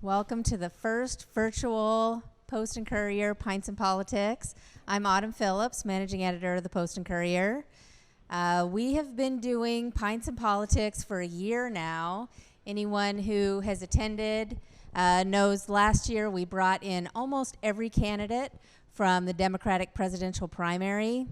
Welcome to the first virtual Post and Courier Pints and Politics. I'm Autumn Phillips, managing editor of the Post and Courier. We have been doing Pints and Politics for a year now. Anyone who has attended knows last year we brought in almost every candidate from the Democratic presidential primary.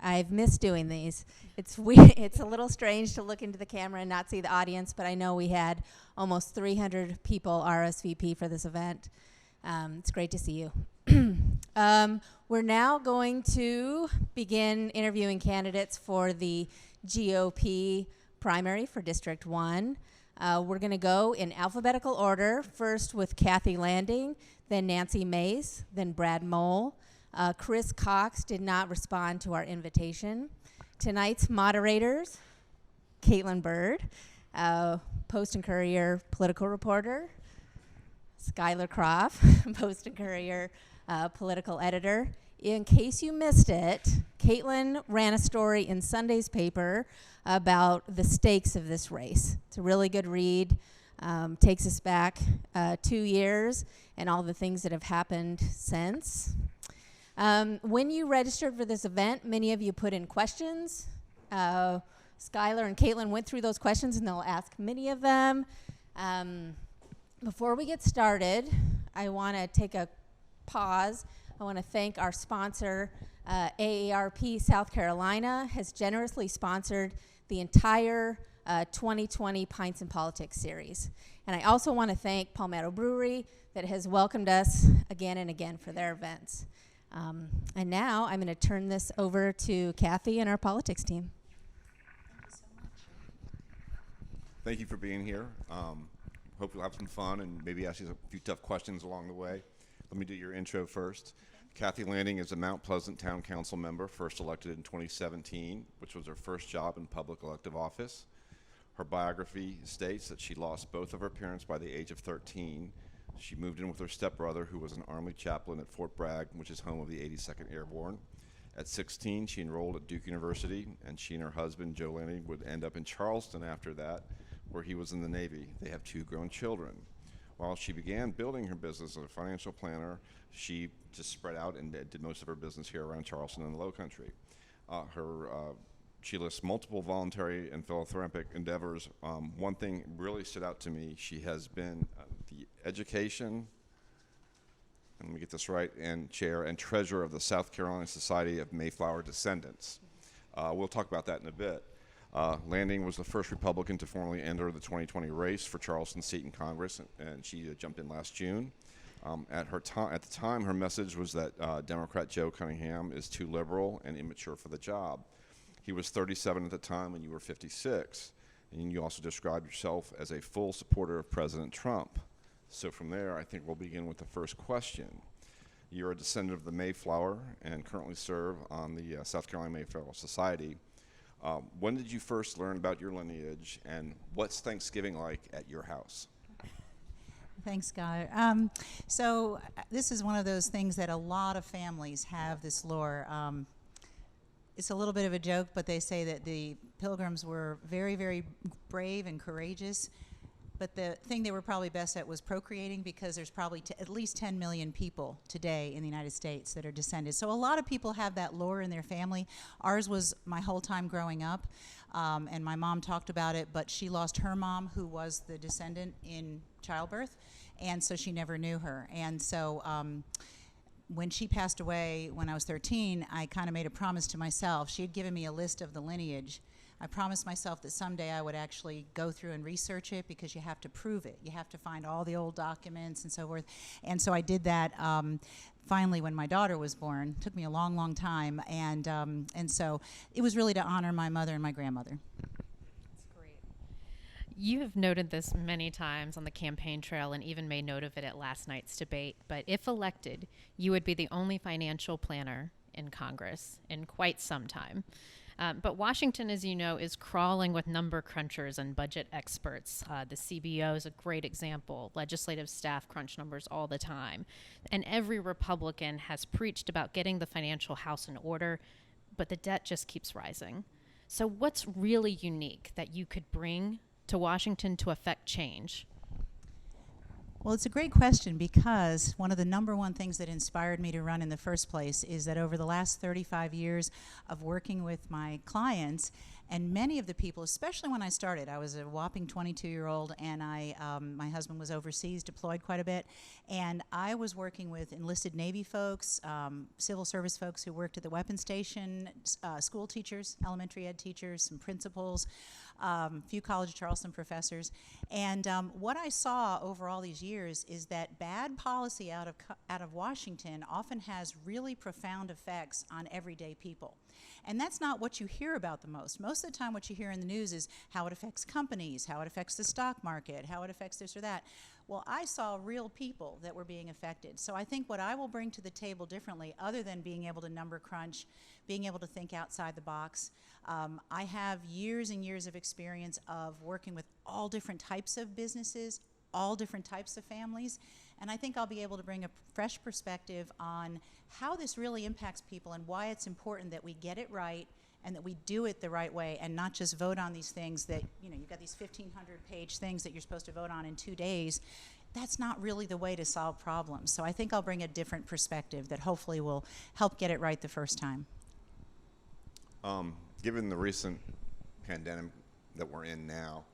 I've missed doing these. It's weird. It's a little strange to look into the camera and not see the audience, but I know we had almost 300 people RSVP for this event. It's great to see you. We're now going to begin interviewing candidates for the GOP primary for District 1. We're going to go in alphabetical order, first with Kathy Landing, then Nancy Mace, then Brad Mole. Chris Cox did not respond to our invitation. Tonight's moderators, Caitlin Bird, Post and Courier political reporter, Skylar Croft, Post and Courier political editor. In case you missed it, Caitlin ran a story in Sunday's paper about the stakes of this race. It's a really good read. Takes us back 2 years and all the things that have happened since. When you registered for this event, many of you put in questions. Skylar and Caitlin went through those questions, and they'll ask many of them. Before we get started, I want to take a pause. I want to thank our sponsor, AARP South Carolina, has generously sponsored the entire 2020 Pints and Politics series. And I also want to thank Palmetto Brewery that has welcomed us again and again for their events. And now I'm going to turn this over to Kathy and our politics team. Thank you so much. Thank you for being here. Hope you'll have some fun and maybe ask you a few tough questions along the way. Let me do your intro first. Kathy Landing is a Mount Pleasant Town Council member, first elected in 2017, which was her first job in public elective office. Her biography states that she lost both of her parents by the age of 13. She moved in with her stepbrother, who was an Army chaplain at Fort Bragg, which is home of the 82nd Airborne. At 16, she enrolled at Duke University, and she and her husband, Joe Landing, would end up in Charleston after that, where he was in the Navy. They have 2 grown children. While she began building her business as a financial planner, she just spread out and did most of her business here around Charleston and the Lowcountry. She lists multiple voluntary and philanthropic endeavors. One thing really stood out to me. She has been the education, and let me get this right, and chair and treasurer of the South Carolina Society of Mayflower Descendants. We'll talk about that in a bit. Landing was the first Republican to formally enter the 2020 race for Charleston's seat in Congress, and she jumped in last June. At the time, her message was that Democrat Joe Cunningham is too liberal and immature for the job. He was 37 at the time, and you were 56. And you also described yourself as a full supporter of President Trump. So from there, I think we'll begin with the first question. You're a descendant of the Mayflower and currently serve on the South Carolina Mayflower Society. When did you first learn about your lineage, and what's Thanksgiving like at your house? Thanks, Scott. So this is one of those things that a lot of families have this lore. It's a little bit of a joke, but they say that the Pilgrims were very, very brave and courageous. But the thing they were probably best at was procreating, because there's probably at least 10 million people today in the United States that are descended. So a lot of people have that lore in their family. Ours was my whole time growing up, and my mom talked about it, but she lost her mom, who was the descendant in childbirth, and so she never knew her. And so when she passed away when I was 13, I kind of made a promise to myself. She had given me a list of the lineage. I promised myself that someday I would actually go through and research it, because you have to prove it. You have to find all the old documents and so forth. And so I did that finally when my daughter was born. It took me a long, long time. And so it was really to honor my mother and my grandmother. You have noted this many times on the campaign trail and even made note of it at last night's debate. But if elected, you would be the only financial planner in Congress in quite some time. But Washington, as you know, is crawling with number crunchers and budget experts. The CBO is a great example. Legislative staff crunch numbers all the time. And every Republican has preached about getting the financial house in order, but the debt just keeps rising. So what's really unique that you could bring to Washington to affect change? Well, it's a great question because one of the number one things that inspired me to run in the first place is that over the last 35 years of working with my clients, and many of the people, especially when I started, I was a whopping 22-year-old, and my husband was overseas, deployed quite a bit, and I was working with enlisted Navy folks, civil service folks who worked at the weapons station, school teachers, elementary ed teachers, some principals, a few College of Charleston professors, and what I saw over all these years is that bad policy out of Washington often has really profound effects on everyday people. And that's not what you hear about the most. Most of the time what you hear in the news is how it affects companies, how it affects the stock market, how it affects this or that. Well, I saw real people that were being affected. So I think what I will bring to the table differently, other than being able to number crunch, being able to think outside the box, I have years and years of experience of working with all different types of businesses, all different types of families, and I think I'll be able to bring a fresh perspective on how this really impacts people and why it's important that we get it right and that we do it the right way and not just vote on these things that, you've got these 1,500-page things that you're supposed to vote on in 2 days. That's not really the way to solve problems. So I think I'll bring a different perspective that hopefully will help get it right the first time. Given the recent pandemic that we're in now,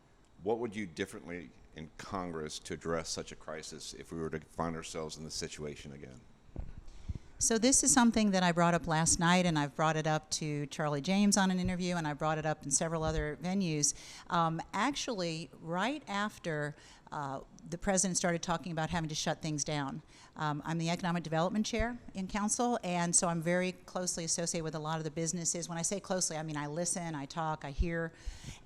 what would you differently in Congress to address such a crisis if we were to find ourselves in this situation again? So this is something that I brought up last night, and I've brought it up to Charlie James on an interview, and I brought it up in several other venues. Actually, right after the president started talking about having to shut things down. I'm the economic development chair in council, and so I'm very closely associated with a lot of the businesses. When I say closely, I mean I listen, I talk, I hear.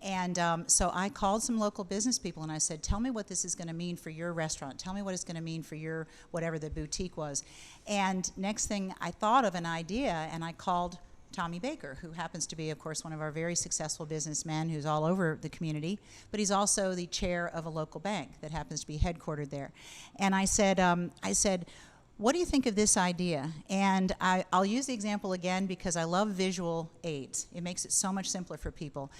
And so I called some local business people and I said, tell me what this is going to mean for your restaurant. Tell me what it's going to mean for your, whatever the boutique was. And next thing I thought of an idea, and I called Tommy Baker, who happens to be, of course, one of our very successful businessmen who's all over the community, but he's also the chair of a local bank that happens to be headquartered there. And I said, what do you think of this idea? And I'll use the example again because I love visual aids. It makes it so much simpler for people.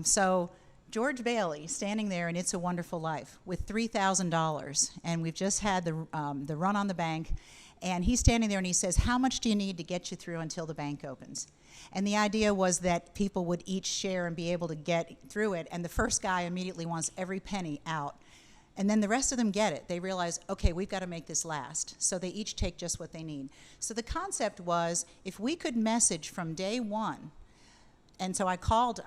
So George Bailey standing there in It's a Wonderful Life with $3,000, and we've just had the run on the bank. And he's standing there and he says, how much do you need to get you through until the bank opens? And the idea was that people would each share and be able to get through it, and the first guy immediately wants every penny out. And then the rest of them get it. They realize, okay, we've got to make this last. So they each take just what they need. So the concept was, if we could message from day one, and so I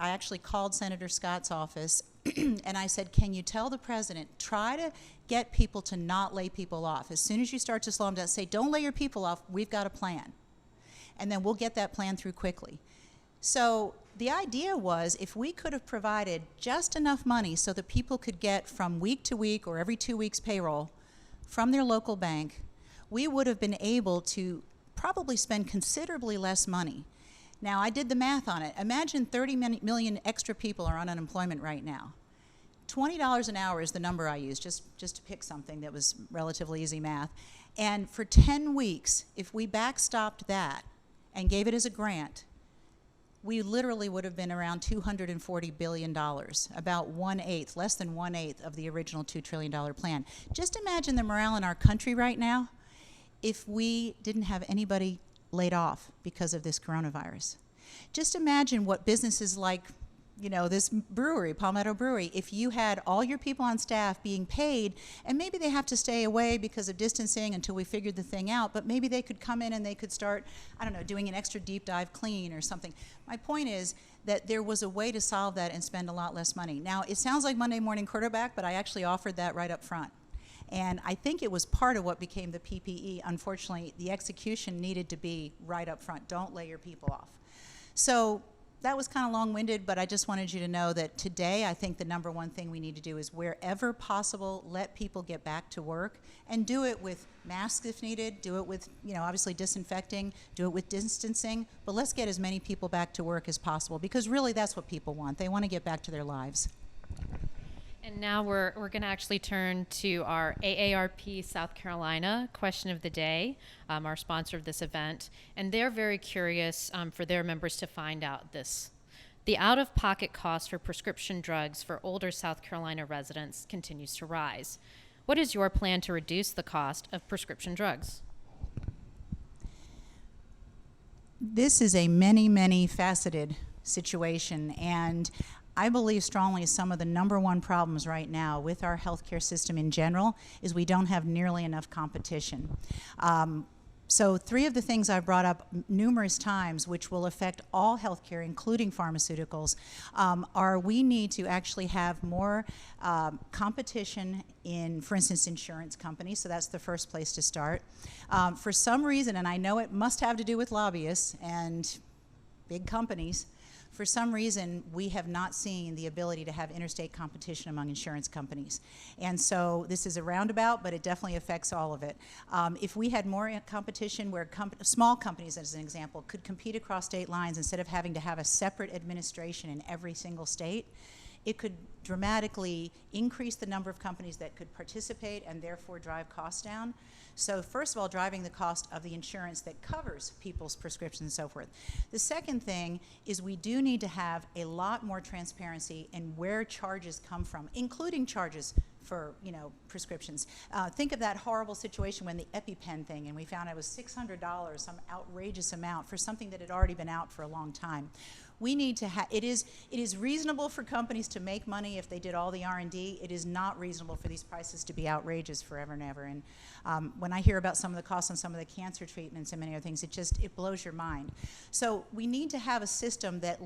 actually called Senator Scott's office and I said, can you tell the president, try to get people to not lay people off. As soon as you start to slow them down, say, don't lay your people off, we've got a plan. And then we'll get that plan through quickly. So the idea was, if we could have provided just enough money so that people could get from week to week or every 2 weeks payroll from their local bank, we would have been able to probably spend considerably less money. Now, I did the math on it. Imagine 30 million extra people are on unemployment right now. $20 an hour is the number I used, just to pick something that was relatively easy math. And for 10 weeks, if we backstopped that and gave it as a grant, we literally would have been around $240 billion, about 1/8, less than 1/8 of the original $2 trillion plan. Just imagine the morale in our country right now if we didn't have anybody laid off because of this coronavirus. Just imagine what businesses like, this brewery, Palmetto Brewery, if you had all your people on staff being paid, and maybe they have to stay away because of distancing until we figured the thing out, but maybe they could come in and they could start, doing an extra deep dive clean or something. My point is that there was a way to solve that and spend a lot less money. Now, it sounds like Monday morning quarterback, but I actually offered that right up front. And I think it was part of what became the PPE. Unfortunately, the execution needed to be right up front. Don't lay your people off. So that was kind of long-winded, but I just wanted you to know that today I think the number one thing we need to do is, wherever possible, let people get back to work, and do it with masks if needed, do it with, obviously disinfecting, do it with distancing, but let's get as many people back to work as possible, because really that's what people want. They want to get back to their lives. And now we're going to actually turn to our AARP South Carolina question of the day, our sponsor of this event. And they're very curious for their members to find out this. The out-of-pocket cost for prescription drugs for older South Carolina residents continues to rise. What is your plan to reduce the cost of prescription drugs? This is a many, many faceted situation, and I believe strongly some of the number one problems right now with our healthcare system in general is we don't have nearly enough competition. So 3 of the things I've brought up numerous times, which will affect all healthcare, including pharmaceuticals, are we need to actually have more competition in, for instance, insurance companies. So that's the first place to start. For some reason, and I know it must have to do with lobbyists and big companies, for some reason, we have not seen the ability to have interstate competition among insurance companies. And so this is a roundabout, but it definitely affects all of it. If we had more competition where small companies, as an example, could compete across state lines instead of having to have a separate administration in every single state, it could dramatically increase the number of companies that could participate and therefore drive costs down. So first of all, driving the cost of the insurance that covers people's prescriptions and so forth. The second thing is we do need to have a lot more transparency in where charges come from, including charges for, prescriptions. Think of that horrible situation when the EpiPen thing, and we found it was $600, some outrageous amount for something that had already been out for a long time. We need to have, it is reasonable for companies to make money if they did all the R&D. It is not reasonable for these prices to be outrageous forever and ever. And when I hear about some of the costs on some of the cancer treatments and many other things, it blows your mind. So we need to have a system that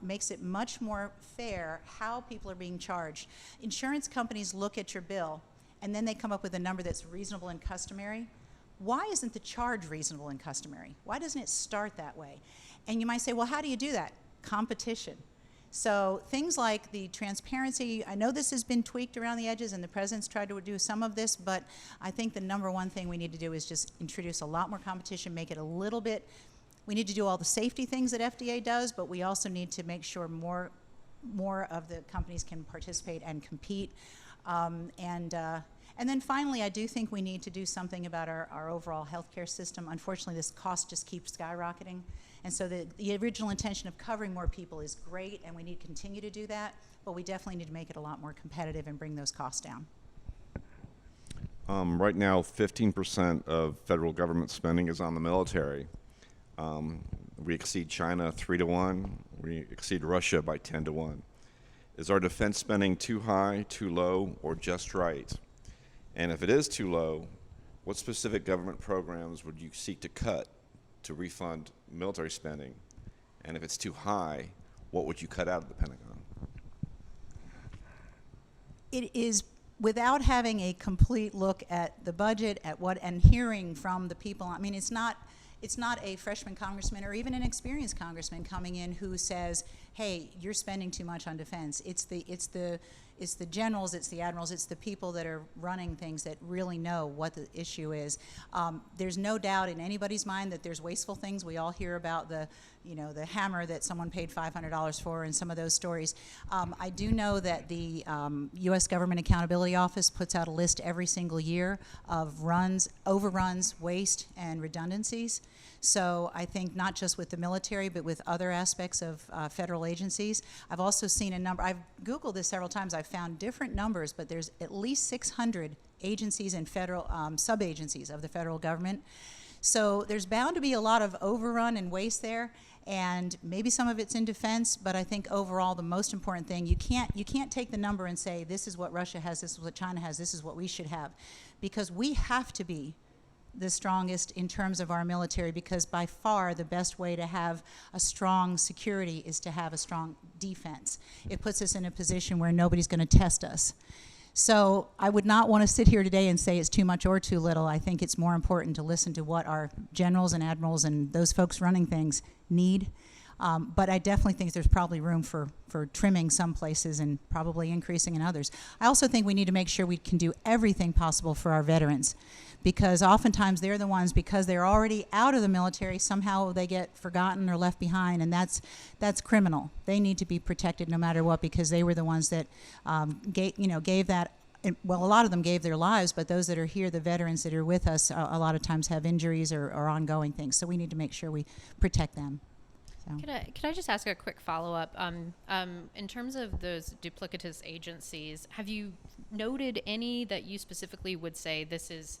makes it much more fair how people are being charged. Insurance companies look at your bill and then they come up with a number that's reasonable and customary. Why isn't the charge reasonable and customary? Why doesn't it start that way? And you might say, well, how do you do that? Competition. So things like the transparency, I know this has been tweaked around the edges and the president's tried to do some of this, but I think the number one thing we need to do is just introduce a lot more competition, make it a little bit, we need to do all the safety things that FDA does, but we also need to make sure more of the companies can participate and compete. And then finally, I do think we need to do something about our overall healthcare system. Unfortunately, this cost just keeps skyrocketing. And so the original intention of covering more people is great, and we need to continue to do that, but we definitely need to make it a lot more competitive and bring those costs down. Right now, 15% of federal government spending is on the military. We exceed China 3-1. We exceed Russia by 10-1. Is our defense spending too high, too low, or just right? And if it is too low, what specific government programs would you seek to cut to refund military spending? And if it's too high, what would you cut out of the Pentagon? It is, without having a complete look at the budget, and hearing from the people, I mean, it's not a freshman congressman or even an experienced congressman coming in who says, hey, you're spending too much on defense. It's the generals, it's the admirals, it's the people that are running things that really know what the issue is. There's no doubt in anybody's mind that there's wasteful things. We all hear about the hammer that someone paid $500 for and some of those stories. I do know that the U.S. Government Accountability Office puts out a list every single year of overruns, waste, and redundancies. So I think not just with the military, but with other aspects of federal agencies. I've also seen a number, I've Googled this several times, I've found different numbers, but there's at least 600 agencies and federal sub-agencies of the federal government. So there's bound to be a lot of overrun and waste there, and maybe some of it's in defense, but I think overall the most important thing, you can't take the number and say this is what Russia has, this is what China has, this is what we should have, because we have to be the strongest in terms of our military, because by far the best way to have a strong security is to have a strong defense. It puts us in a position where nobody's going to test us. So I would not want to sit here today and say it's too much or too little. I think it's more important to listen to what our generals and admirals and those folks running things need. But I definitely think there's probably room for trimming some places and probably increasing in others. I also think we need to make sure we can do everything possible for our veterans, because oftentimes they're the ones, because they're already out of the military, somehow they get forgotten or left behind, and that's criminal. They need to be protected no matter what, because they were the ones that gave that. Well, a lot of them gave their lives, but those that are here, the veterans that are with us, a lot of times have injuries or ongoing things. So we need to make sure we protect them. So. Could I just ask a quick follow-up? In terms of those duplicitous agencies, have you noted any that you specifically would say this is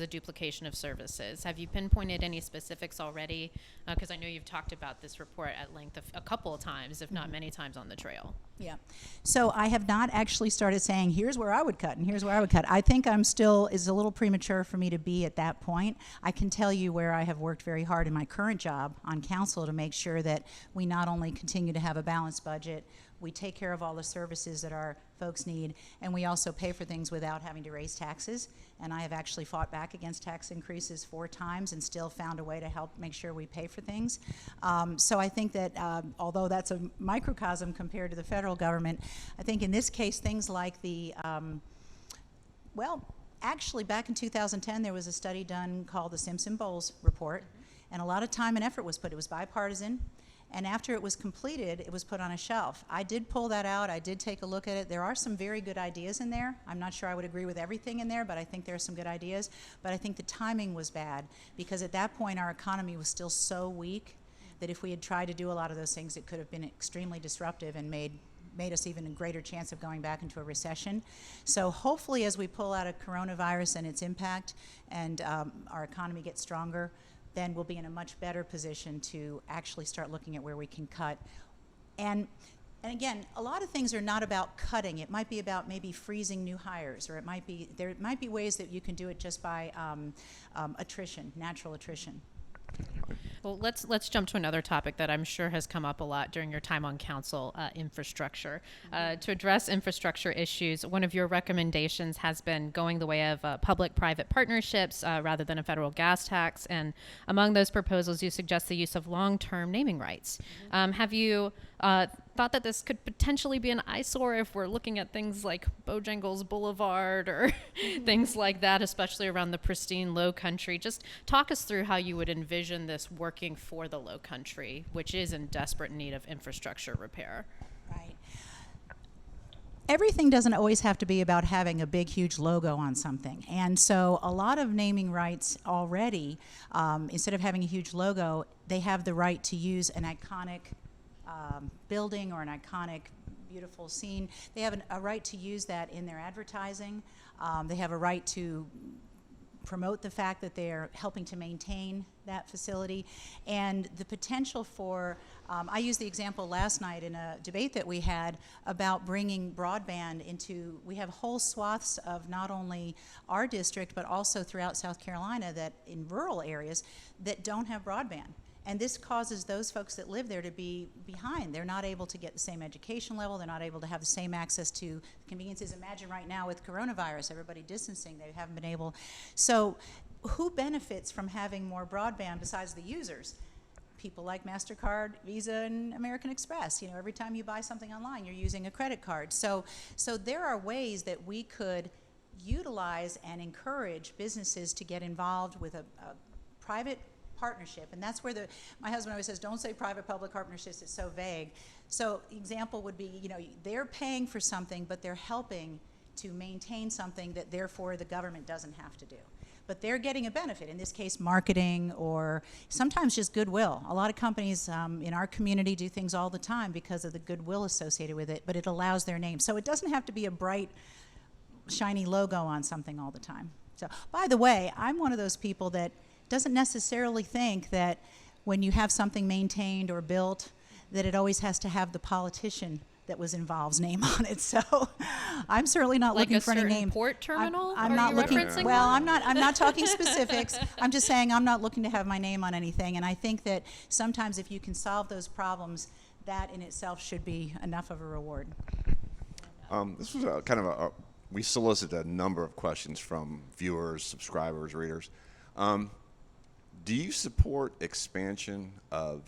a duplication of services? Have you pinpointed any specifics already? Because I know you've talked about this report at length a couple of times, if not many times on the trail. Yeah. So I have not actually started saying, here's where I would cut and here's where I would cut. I think it's a little premature for me to be at that point. I can tell you where I have worked very hard in my current job on council to make sure that we not only continue to have a balanced budget, we take care of all the services that our folks need, and we also pay for things without having to raise taxes. And I have actually fought back against tax increases 4 times and still found a way to help make sure we pay for things. So I think that although that's a microcosm compared to the federal government, I think in this case things like the, actually back in 2010 there was a study done called the Simpson-Bowles report, and a lot of time and effort was put. It was bipartisan. And after it was completed, it was put on a shelf. I did pull that out. I did take a look at it. There are some very good ideas in there. I'm not sure I would agree with everything in there, but I think there are some good ideas. But I think the timing was bad, because at that point our economy was still so weak that if we had tried to do a lot of those things, it could have been extremely disruptive and made us even a greater chance of going back into a recession. So hopefully as we pull out of coronavirus and its impact and our economy gets stronger, then we'll be in a much better position to actually start looking at where we can cut. And again, a lot of things are not about cutting. It might be about maybe freezing new hires, or there might be ways that you can do it just by attrition, natural attrition. Well, let's jump to another topic that I'm sure has come up a lot during your time on council, infrastructure. To address infrastructure issues, one of your recommendations has been going the way of public-private partnerships rather than a federal gas tax. And among those proposals, you suggest the use of long-term naming rights. Have you thought that this could potentially be an eyesore if we're looking at things like Bojangles Boulevard or things like that, especially around the pristine Low Country? Just talk us through how you would envision this working for the Low Country, which is in desperate need of infrastructure repair. Right. Everything doesn't always have to be about having a big, huge logo on something. And so a lot of naming rights already, instead of having a huge logo, they have the right to use an iconic building or an iconic, beautiful scene. They have a right to use that in their advertising. They have a right to promote the fact that they're helping to maintain that facility. And the potential for, I used the example last night in a debate that we had about bringing broadband into, we have whole swaths of not only our district but also throughout South Carolina, that in rural areas that don't have broadband. And this causes those folks that live there to be behind. They're not able to get the same education level. They're not able to have the same access to conveniences. Imagine right now with coronavirus, everybody distancing, they haven't been able. So who benefits from having more broadband besides the users? People like MasterCard, Visa, and American Express. You know, every time you buy something online, you're using a credit card. So there are ways that we could utilize and encourage businesses to get involved with a private partnership. And that's where my husband always says, don't say private-public partnerships, it's so vague. So example would be, you know, they're paying for something, but they're helping to maintain something that therefore the government doesn't have to do. But they're getting a benefit, in this case marketing, or sometimes just goodwill. A lot of companies in our community do things all the time because of the goodwill associated with it, but it allows their name. So it doesn't have to be a bright, shiny logo on something all the time. So, by the way, I'm one of those people that doesn't necessarily think that when you have something maintained or built that it always has to have the politician that was involved's name on it. So I'm certainly not like looking for any name. Port terminal? I'm Are not you looking. referencing Well, that? I'm not talking specifics. I'm just saying I'm not looking to have my name on anything. And I think that sometimes if you can solve those problems, that in itself should be enough of a reward. This was we solicited a number of questions from viewers, subscribers, readers. Do you support expansion of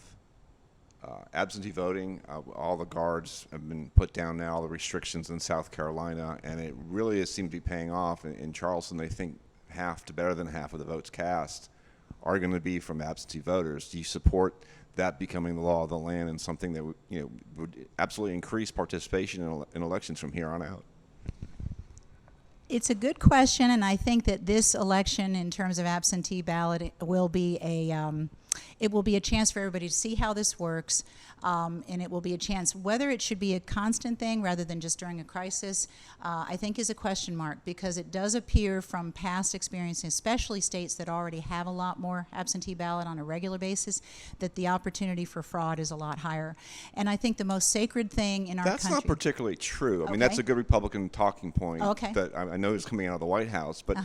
absentee voting? All the guards have been put down now, the restrictions in South Carolina, and it really has seemed to be paying off. In Charleston, they think half to better than half of the votes cast are going to be from absentee voters. Do you support that becoming the law of the land and something that would absolutely increase participation in elections from here on out? It's a good question, and I think that this election, in terms of absentee ballot, will be it will be a chance for everybody to see how this works, and it will be a chance, whether it should be a constant thing rather than just during a crisis, I think is a question mark, because it does appear from past experience, especially states that already have a lot more absentee ballot on a regular basis, that the opportunity for fraud is a lot higher. And I think the most sacred thing in our That's country... not particularly true. I mean, Okay. that's a good Republican talking point Okay. that I know is coming out of the White House, but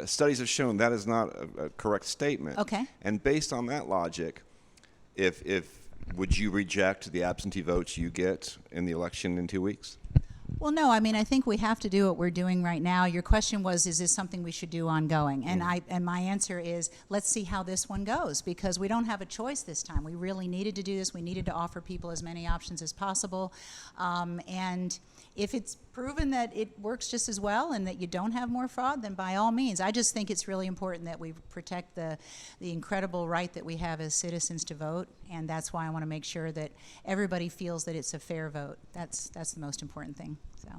studies have shown that is not a correct statement. Okay. And based on that logic, if would you reject the absentee votes you get in the election in 2 weeks? Well, no, I mean, I think we have to do what we're doing right now. Your question was, is this something we should do ongoing? And my answer is, let's see how this one goes, because we don't have a choice this time. We really needed to do this. We needed to offer people as many options as possible. And if it's proven that it works just as well and that you don't have more fraud, then by all means. I just think it's really important that we protect the incredible right that we have as citizens to vote, and that's why I want to make sure that everybody feels that it's a fair vote. That's the most important thing. So.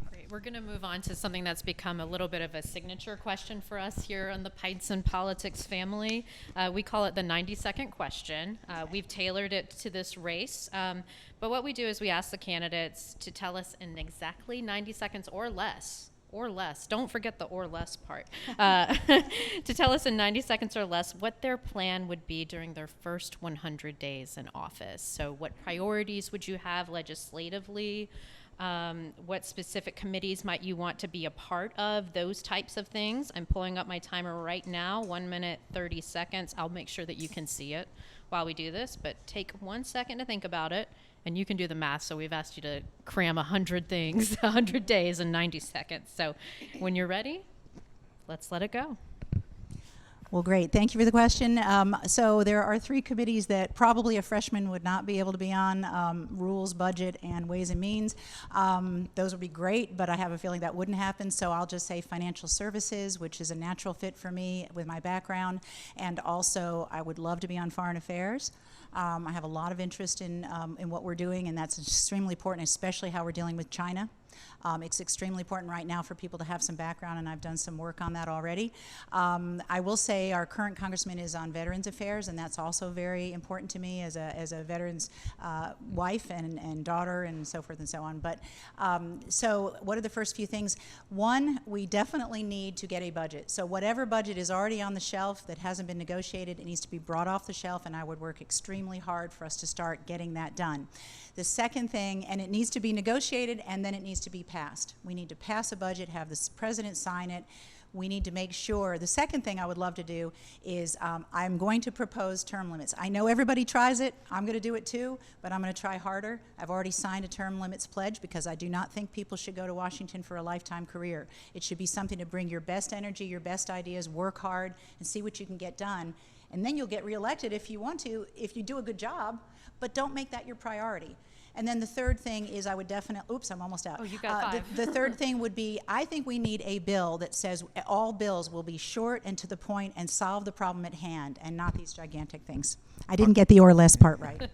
Great. We're going to move on to something that's become a little bit of a signature question for us here on the Pints and Politics family. We call it the 90-second question. We've tailored it to this race. But what we do is we ask the candidates to tell us in exactly 90 seconds or less. Don't forget the or less part. To tell us in 90 seconds or less what their plan would be during their first 100 days in office. So what priorities would you have legislatively? What specific committees might you want to be a part of? Those types of things. I'm pulling up my timer right now, 1 minute, 30 seconds. I'll make sure that you can see it while we do this, but take 1 second to think about it. And you can do the math, so we've asked you to cram 100 things, 100 days in 90 seconds. So when you're ready, let's let it go. Well, great. Thank you for the question. So there are 3 committees that probably a freshman would not be able to be on, Rules, Budget, and Ways and Means. Those would be great, but I have a feeling that wouldn't happen, so I'll just say Financial Services, which is a natural fit for me with my background, and also I would love to be on Foreign Affairs. I have a lot of interest in what we're doing, and that's extremely important, especially how we're dealing with China. It's extremely important right now for people to have some background, and I've done some work on that already. I will say our current congressman is on Veterans Affairs, and that's also very important to me as a veteran's wife and daughter and so forth and so on. But so what are the first few things? One, we definitely need to get a budget. So whatever budget is already on the shelf that hasn't been negotiated, it needs to be brought off the shelf, and I would work extremely hard for us to start getting that done. The second thing, and it needs to be negotiated, and then it needs to be passed. We need to pass a budget, have the president sign it. We need to make sure. The second thing I would love to do is I'm going to propose term limits. I know everybody tries it. I'm going to do it too, but I'm going to try harder. I've already signed a term limits pledge because I do not think people should go to Washington for a lifetime career. It should be something to bring your best energy, your best ideas, work hard, and see what you can get done. And then you'll get reelected if you want to, if you do a good job, but don't make that your priority. And then the third thing is I would definitely, oops, I'm almost out. Oh, you got 5. The third thing would be, I think we need a bill that says all bills will be short and to the point and solve the problem at hand, and not these gigantic things. I didn't get the or less part right.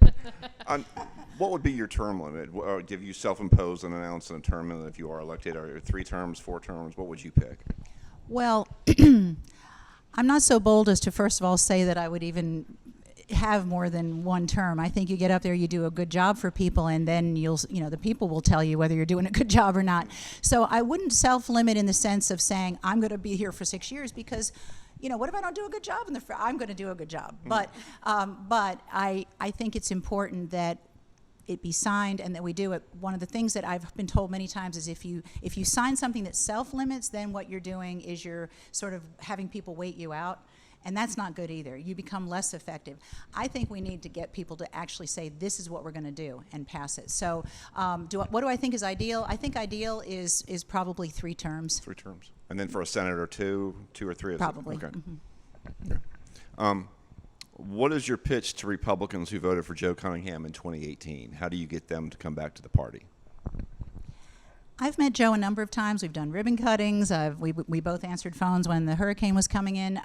What would be your term limit? Give you self-imposed and announced a term limit if you are elected? Are it 3 terms, 4 terms? What would you pick? Well, I'm not so bold as to first of all say that I would even have more than 1 term. I think you get up there, you do a good job for people, and then the people will tell you whether you're doing a good job or not. So I wouldn't self-limit in the sense of saying I'm going to be here for 6 years because, what if I don't do a good job? I'm going to do a good job. But I think it's important that it be signed and that we do it. One of the things that I've been told many times is if you sign something that self-limits, then what you're doing is you're sort of having people wait you out. And that's not good either. You become less effective. I think we need to get people to actually say, this is what we're going to do, and pass it. So what do I think is ideal? I think ideal is probably 3 terms. 3 terms. And then for a senator, 2 or 3? Probably. Okay. Okay. What is your pitch to Republicans who voted for Joe Cunningham in 2018? How do you get them to come back to the party? I've met Joe a number of times. We've done ribbon cuttings. We both answered phones when the hurricane was coming in.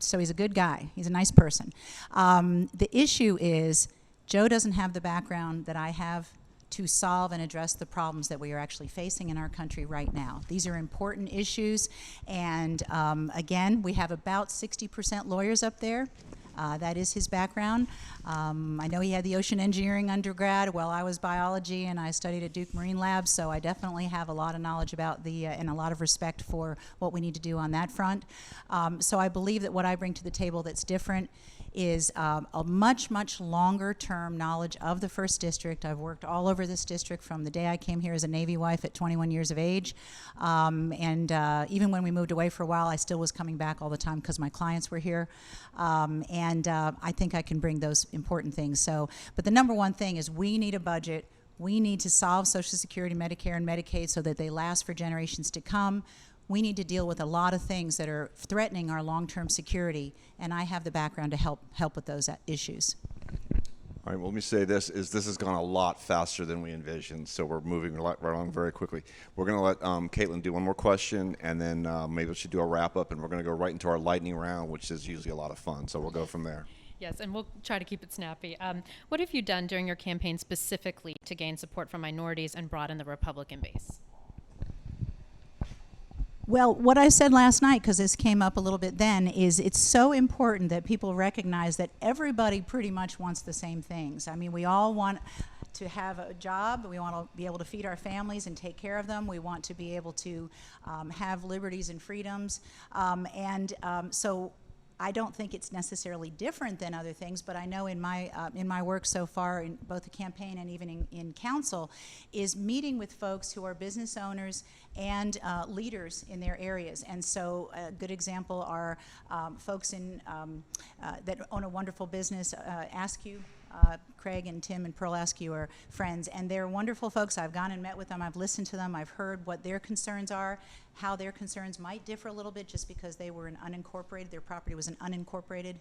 So he's a good guy. He's a nice person. The issue is Joe doesn't have the background that I have to solve and address the problems that we are actually facing in our country right now. These are important issues. And again, we have about 60% lawyers up there. That is his background. I know he had the ocean engineering undergrad. Well, I was biology, and I studied at Duke Marine Labs, so I definitely have a lot of knowledge about and a lot of respect for what we need to do on that front. So I believe that what I bring to the table that's different is a much, much longer term knowledge of the 1st District. I've worked all over this district from the day I came here as a Navy wife at 21 years of age. Even when we moved away for a while, I still was coming back all the time because my clients were here. I think I can bring those important things. But the number one thing is we need a budget. We need to solve Social Security, Medicare, and Medicaid so that they last for generations to come. We need to deal with a lot of things that are threatening our long-term security, and I have the background to help with those issues. All right, well, let me say this has gone a lot faster than we envisioned, so we're moving right along very quickly. We're going to let Caitlin do one more question, and then maybe we should do a wrap-up, and we're going to go right into our lightning round, which is usually a lot of fun, so we'll go from there. Yes, and we'll try to keep it snappy. What have you done during your campaign specifically to gain support from minorities and broaden the Republican base? Well, what I said last night, because this came up a little bit then, is it's so important that people recognize that everybody pretty much wants the same things. I mean, we all want to have a job. We want to be able to feed our families and take care of them. We want to be able to have liberties and freedoms. So I don't think it's necessarily different than other things, but I know in my work so far, in both the campaign and even in council, is meeting with folks who are business owners and leaders in their areas. And so a good example are folks that own a wonderful business, Askew. Craig and Tim and Pearl Askew are friends, and they're wonderful folks. I've gone and met with them. I've listened to them. I've heard what their concerns are, how their concerns might differ a little bit just because they were their property was an unincorporated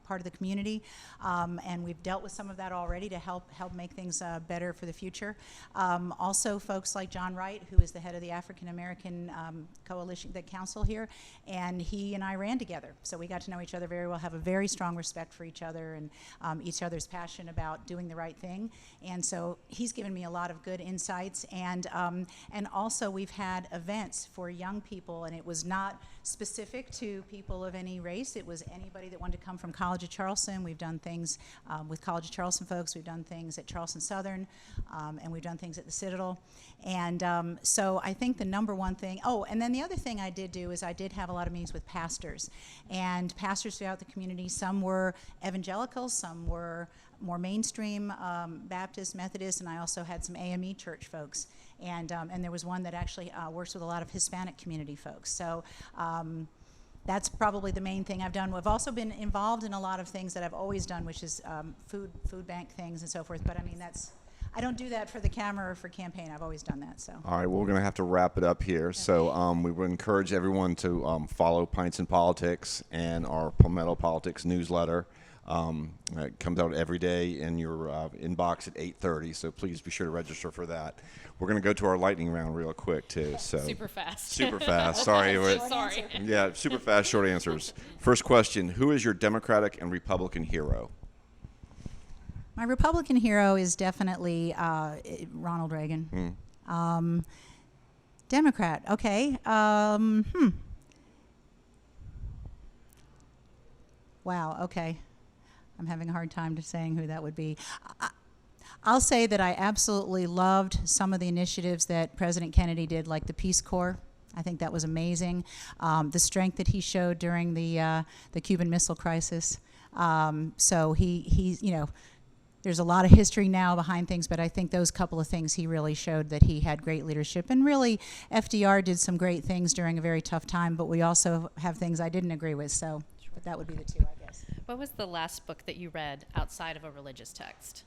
part of the community. And we've dealt with some of that already to help make things better for the future. Also, folks like John Wright, who is the head of the African American Coalition, the council here, and he and I ran together. So we got to know each other very well, have a very strong respect for each other and each other's passion about doing the right thing. And so he's given me a lot of good insights. And also we've had events for young people, and it was not specific to people of any race. It was anybody that wanted to come from College of Charleston. We've done things with College of Charleston folks. We've done things at Charleston Southern, and we've done things at the Citadel. And so I think the number one thing, and then the other thing I did do is I did have a lot of meetings with pastors, and pastors throughout the community. Some were evangelicals, some were more mainstream Baptist, Methodist, and I also had some AME church folks. And there was one that actually works with a lot of Hispanic community folks. So that's probably the main thing I've done. I've also been involved in a lot of things that I've always done, which is food bank things and so forth. But I mean, I don't do that for the camera or for campaign. I've always done that. So. All right, well, we're going to have to wrap it up here. So we would encourage everyone to follow Pints and Politics and our Palmetto Politics newsletter. It comes out every day in your inbox at 8:30, so please be sure to register for that. We're going to go to our lightning round real quick, too. So Super fast. Super fast. Sorry. Sorry. Yeah, super fast, short answers. First question, who is your Democratic and Republican hero? My Republican hero is definitely Ronald Reagan. Democrat, okay. Wow, okay. I'm having a hard time saying who that would be. I'll say that I absolutely loved some of the initiatives that President Kennedy did, like the Peace Corps. I think that was amazing. The strength that he showed during the Cuban Missile Crisis. So he's, there's a lot of history now behind things, but I think those couple of things he really showed that he had great leadership. And really, FDR did some great things during a very tough time, but we also have things I didn't agree with. So, but that would be the two, I guess. What was the last book that you read outside of a religious text?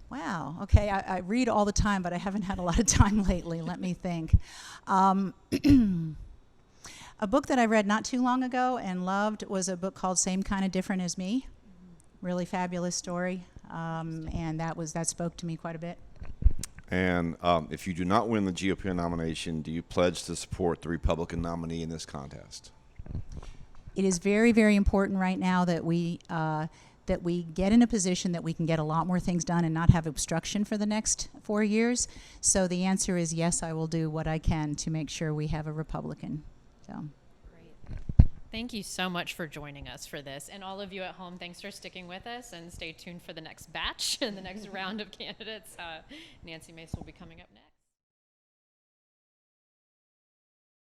Wow. Okay. I read all the time, but I haven't had a lot of time lately. Let me think. A book that I read not too long ago and loved was a book called Same Kind of Different as Me. Really fabulous story, and that spoke to me quite a bit. And if you do not win the GOP nomination, do you pledge to support the Republican nominee in this contest? It is very, very important right now that we get in a position that we can get a lot more things done and not have obstruction for the next 4 years. So the answer is yes, I will do what I can to make sure we have a Republican. So. Great. Thank you so much for joining us for this. And all of you at home, thanks for sticking with us, and stay tuned for the next batch and the next round of candidates. Nancy Mace will be coming up next.